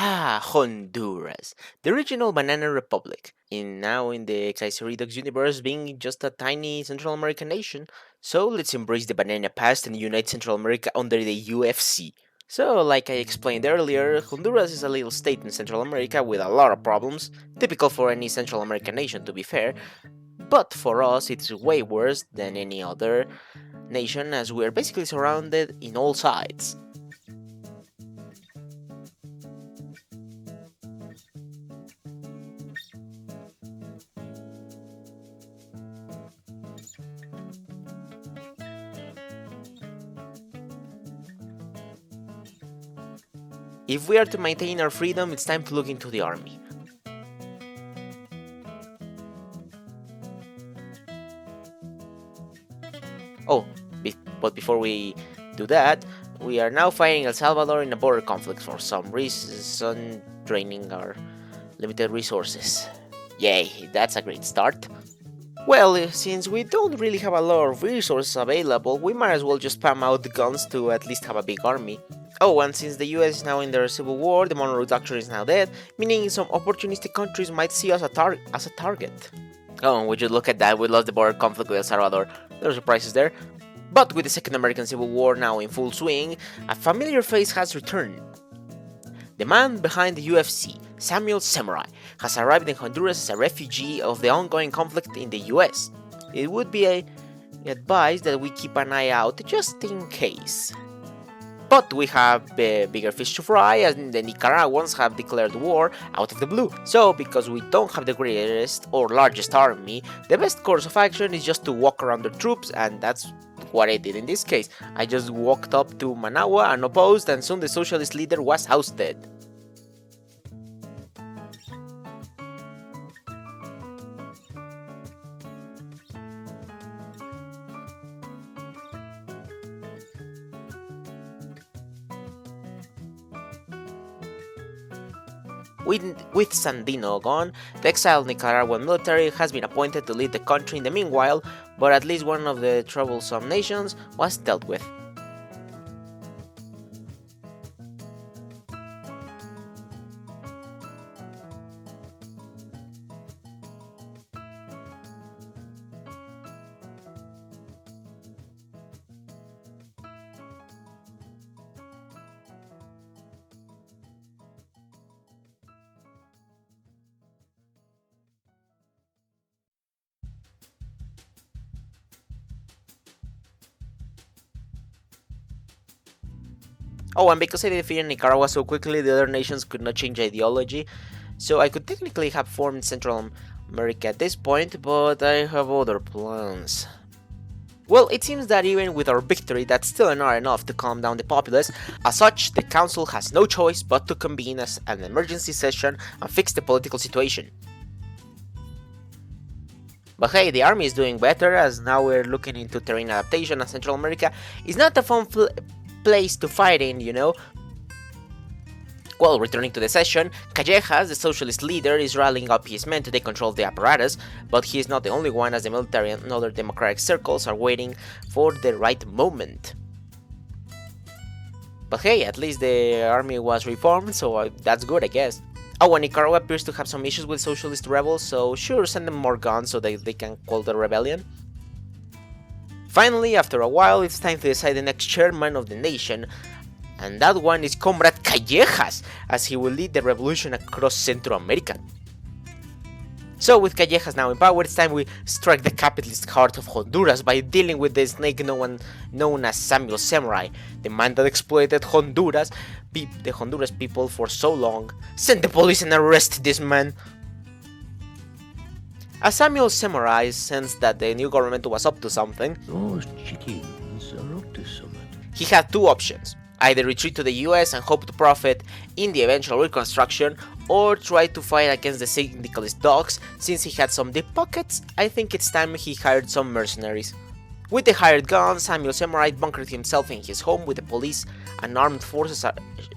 Honduras, the original banana republic, now in the Kaiserredux universe being just a tiny Central American nation. So let's embrace the banana past and unite Central America under the UFC. So, like I explained earlier, Honduras is a little state in Central America with a lot of problems, typical for any Central American nation to be fair, but for us it's way worse than any other nation as we are basically surrounded in all sides. If we are to maintain our freedom, it's time to look into the army. Oh, but before we do that, we are now fighting El Salvador in a border conflict for some reason, draining our limited resources. Yay, that's a great start. Well, since we don't really have a lot of resources available, we might as well just spam out the guns to at least have a big army. Oh, and since the US is now in their civil war, the Monroe Doctrine is now dead, meaning some opportunistic countries might see us as a target. Oh, and would you look at that, we lost the border conflict with El Salvador. No surprises there. But with the Second American Civil War now in full swing, a familiar face has returned. The man behind the UFC, Samuel Zemurray, has arrived in Honduras as a refugee of the ongoing conflict in the US. It would be advised that we keep an eye out just in case. But we have bigger fish to fry, and the Nicaraguans have declared war out of the blue. So, because we don't have the greatest or largest army, the best course of action is just to walk around the troops, and that's what I did in this case. I just walked up to Managua and opposed, and soon the socialist leader was ousted. With Sandino gone, the exiled Nicaraguan military has been appointed to lead the country in the meanwhile, but at least one of the troublesome nations was dealt with. Oh, and because I defeated Nicaragua so quickly, the other nations could not change ideology, so I could technically have formed Central America at this point, but I have other plans. Well, it seems that even with our victory, that's still not enough to calm down the populace. As such, the council has no choice but to convene as an emergency session and fix the political situation. But hey, the army is doing better, as now we're looking into terrain adaptation, and Central America is not a fun place to fight in, you know. Well, returning to the session, Callejas, the socialist leader, is rallying up his men to take control of the apparatus, but he is not the only one, as the military and other democratic circles are waiting for the right moment. But hey, at least the army was reformed, so that's good, I guess. Oh, and Nicaragua appears to have some issues with socialist rebels, so sure, send them more guns so that they can quell the rebellion. Finally, after a while, it's time to decide the next chairman of the nation, and that one is Comrade Callejas, as he will lead the revolution across Central America. So with Callejas now in power, it's time we strike the capitalist heart of Honduras by dealing with the snake known as Samuel Zemurray, the man that exploited the Honduras people for so long. Send the police and arrest this man. As Samuel Zemurray sensed that the new government was up to something, Those chickens are up to something. he had two options: either retreat to the US and hope to profit in the eventual reconstruction, or try to fight against the syndicalist dogs. Since he had some deep pockets, I think it's time he hired some mercenaries. With the hired guns, Samuel Zemurray bunkered himself in his home with the police and armed forces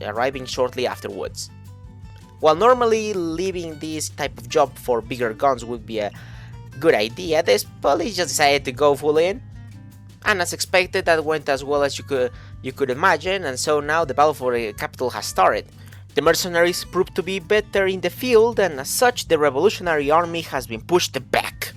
arriving shortly afterwards. While normally leaving this type of job for bigger guns would be a good idea, the police just decided to go full in. And as expected, that went as well as you could imagine, and so now the battle for the capital has started. The mercenaries proved to be better in the field, and as such the revolutionary army has been pushed back.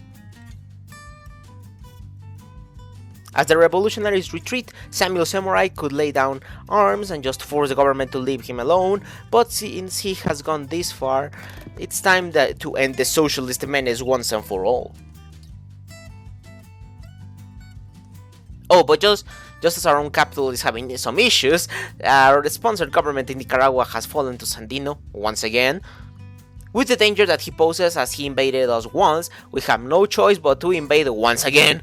As the revolutionaries retreat, Samuel Zemurray could lay down arms and just force the government to leave him alone, but since he has gone this far, it's time to end the socialist menace once and for all. Oh, but just as our own capital is having some issues, our sponsored government in Nicaragua has fallen to Sandino once again. With the danger that he poses as he invaded us once, we have no choice but to invade once again.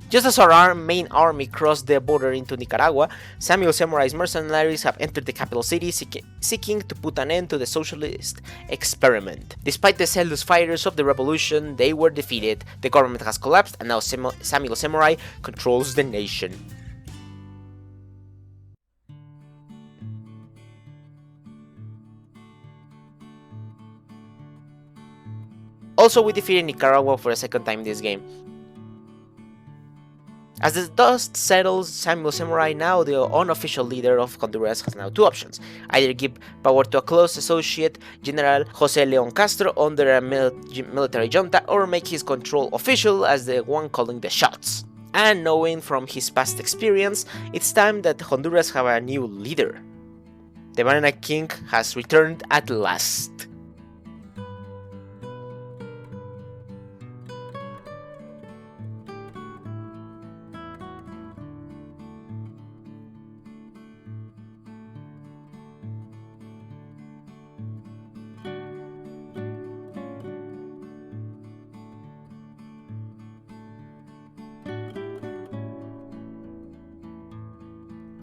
Just as our main army crossed the border into Nicaragua, Samuel Zemurray's mercenaries have entered the capital city seeking to put an end to the socialist experiment. Despite the zealous fighters of the revolution, they were defeated, the government has collapsed, and now Samuel Zemurray controls the nation. Also, we defeated Nicaragua for a second time this game. As the dust settles, Samuel Zemurray, now the unofficial leader of Honduras, has now two options. Either give power to a close associate, General Jose Leon Castro, under a military junta, or make his control official as the one calling the shots. And knowing from his past experience, it's time that Honduras have a new leader. The Banana King has returned at last.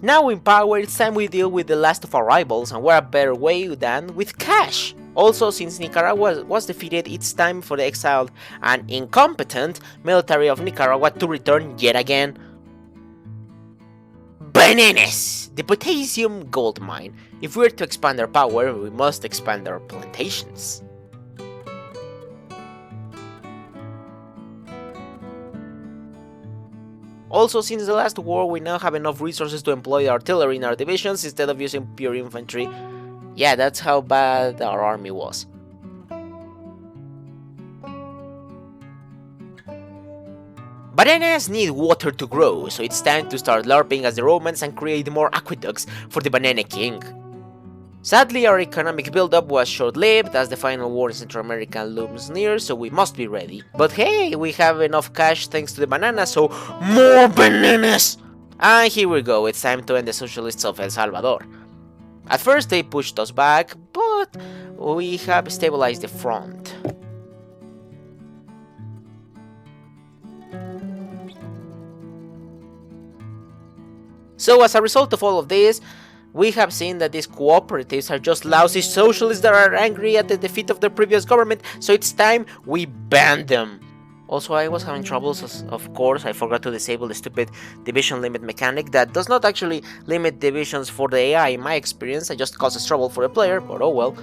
Now in power, it's time we deal with the last of our rivals, and what a better way than with cash! Also, since Nicaragua was defeated, it's time for the exiled and incompetent military of Nicaragua to return yet again. Bananas! The potassium gold mine. If we're to expand our power, we must expand our plantations. Also, since the last war, we now have enough resources to employ artillery in our divisions instead of using pure infantry. Yeah, that's how bad our army was. Bananas need water to grow, so it's time to start LARPing as the Romans and create more aqueducts for the Banana King. Sadly, our economic buildup was short-lived as the final war in Central America looms near, so we must be ready. But hey, we have enough cash thanks to the bananas, so more bananas! And here we go, it's time to end the socialists of El Salvador. At first they pushed us back, but we have stabilized the front. So as a result of all of this, we have seen that these cooperatives are just lousy socialists that are angry at the defeat of their previous government, so it's time we ban them. Also, I was having troubles, of course. I forgot to disable the stupid division limit mechanic that does not actually limit divisions for the AI in my experience, it just causes trouble for the player, but oh well.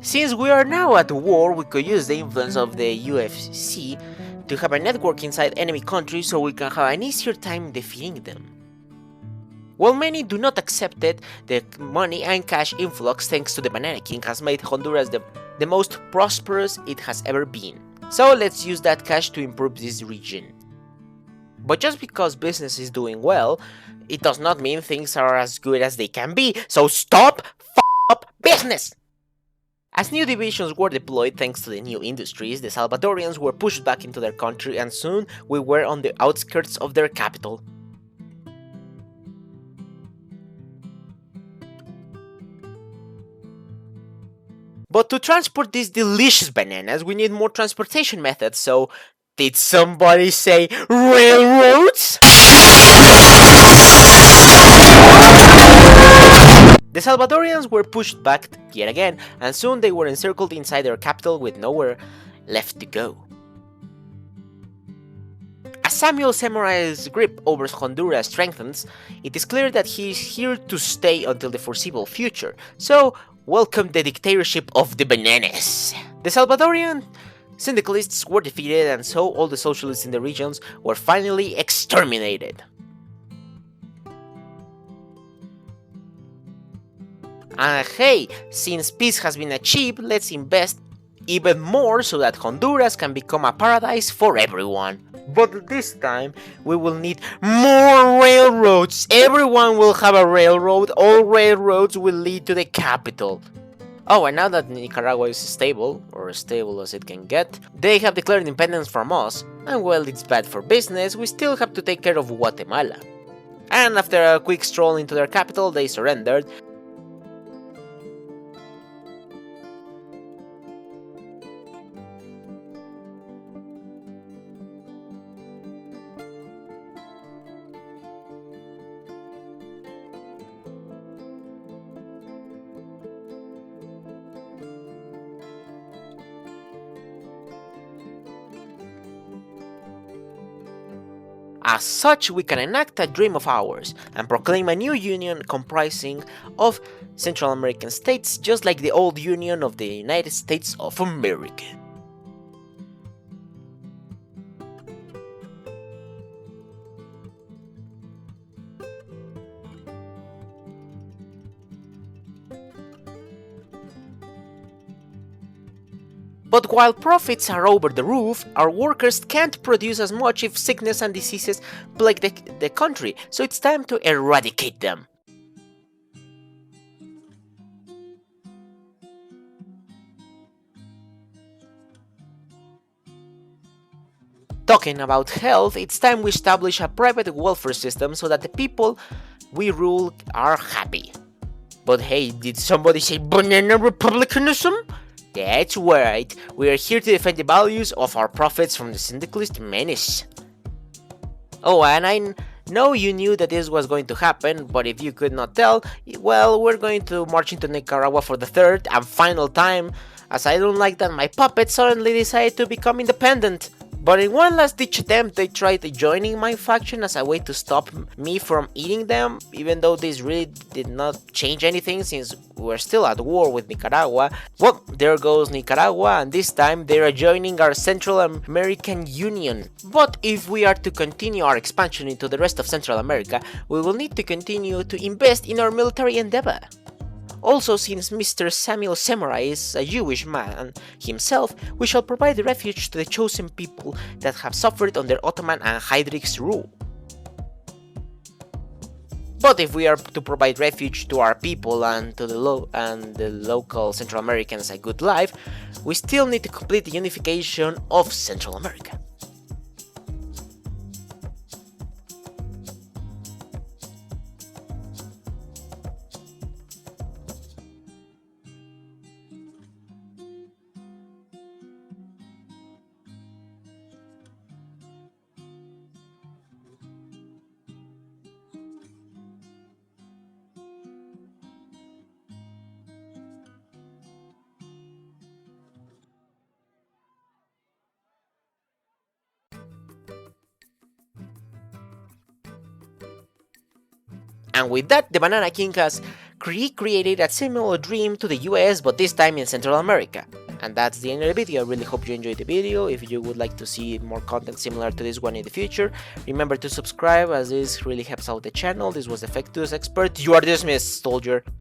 Since we are now at war, we could use the influence of the UFC to have a network inside enemy countries so we can have an easier time defeating them. While many do not accept it, the money and cash influx thanks to the Banana King has made Honduras the most prosperous it has ever been. So let's use that cash to improve this region. But just because business is doing well, it does not mean things are as good as they can be, so stop up business! As new divisions were deployed thanks to the new industries, the Salvadorians were pushed back into their country and soon we were on the outskirts of their capital. But to transport these delicious bananas, we need more transportation methods, so did somebody say railroads? The Salvadorians were pushed back yet again, and soon they were encircled inside their capital with nowhere left to go. As Samuel Zemurray's grip over Honduras strengthens, it is clear that he is here to stay until the foreseeable future, so welcome the dictatorship of the bananas. The Salvadorian syndicalists were defeated, and so all the socialists in the regions were finally exterminated. And hey, since peace has been achieved, let's invest even more so that Honduras can become a paradise for everyone. But this time, we will need more railroads. Everyone will have a railroad. All railroads will lead to the capital. Oh, and now that Nicaragua is stable, or as stable as it can get, they have declared independence from us, and while it's bad for business, we still have to take care of Guatemala. And after a quick stroll into their capital, they surrendered. As such, we can enact a dream of ours and proclaim a new union comprising of Central American states, just like the old Union of the United States of America. But while profits are over the roof, our workers can't produce as much if sickness and diseases plague the country, so it's time to eradicate them. Talking about health, it's time we establish a private welfare system so that the people we rule are happy. But hey, did somebody say banana republicanism? That's right, we are here to defend the values of our prophets from the syndicalist menace. Oh, and I know you knew that this was going to happen, but if you could not tell, well, we're going to march into Nicaragua for the third and final time, as I don't like that my puppets suddenly decided to become independent. But in one last ditch attempt, they tried joining my faction as a way to stop me from eating them, even though this really did not change anything since we're still at war with Nicaragua. Well, there goes Nicaragua, and this time they are joining our Central American Union. But if we are to continue our expansion into the rest of Central America, we will need to continue to invest in our military endeavor. Also, since Mr. Samuel Zemurray is a Jewish man himself, we shall provide refuge to the chosen people that have suffered under Ottoman and Heydrich's rule. But if we are to provide refuge to our people and to the local Central Americans a good life, we still need to complete the unification of Central America. And with that, the Banana King has recreated a similar dream to the US, but this time in Central America. And that's the end of the video. I really hope you enjoyed the video. If you would like to see more content similar to this one in the future, remember to subscribe, as this really helps out the channel. This was the Fake News Expert. You are dismissed, soldier.